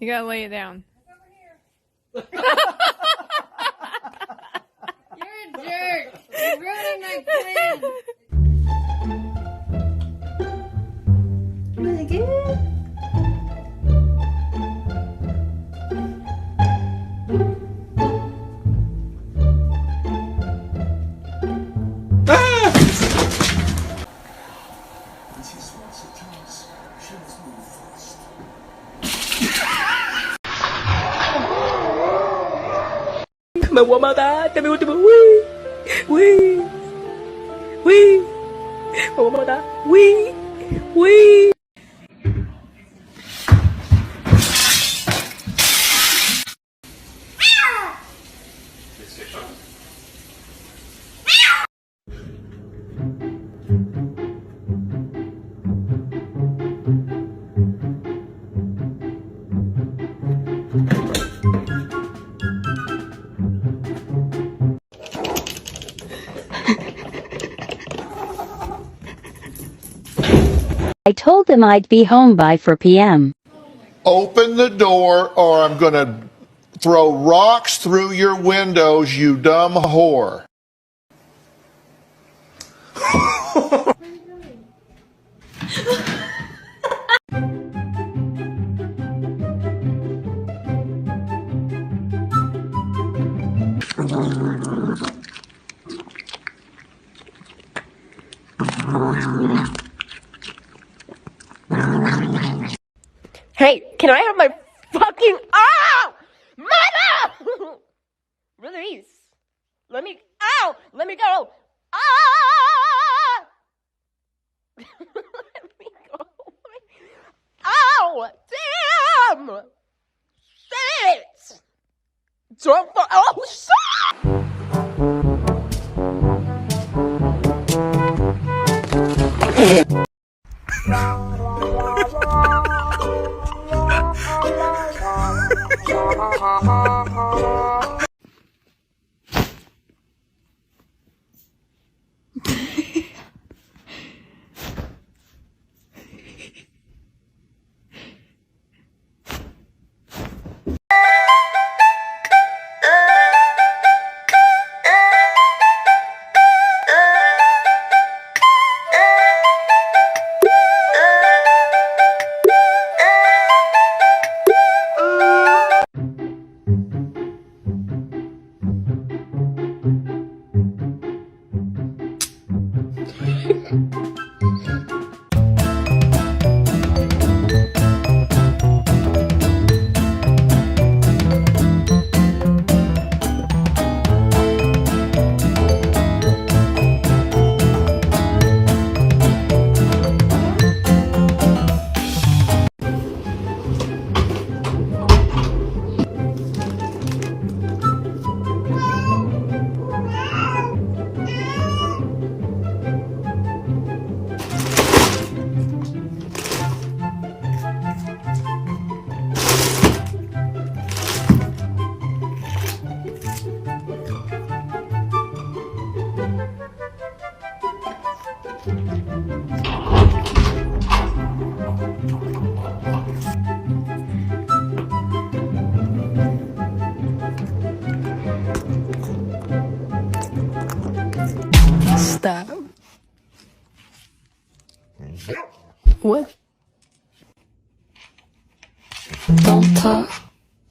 You gotta lay it down. You're a jerk. You're ruining my plan. Really good. Me voy a matar, te me último. Uy, uy, uy. Me voy a matar. Uy, uy. I told them I'd be home by 4 p.m. Open the door or I'm going to throw rocks through your windows, you dumb whore. Hey, can I have my fucking mother? Release. Let me go. Let me go. Ow! Damn! Shit! Shit! Stop. What? Don't talk.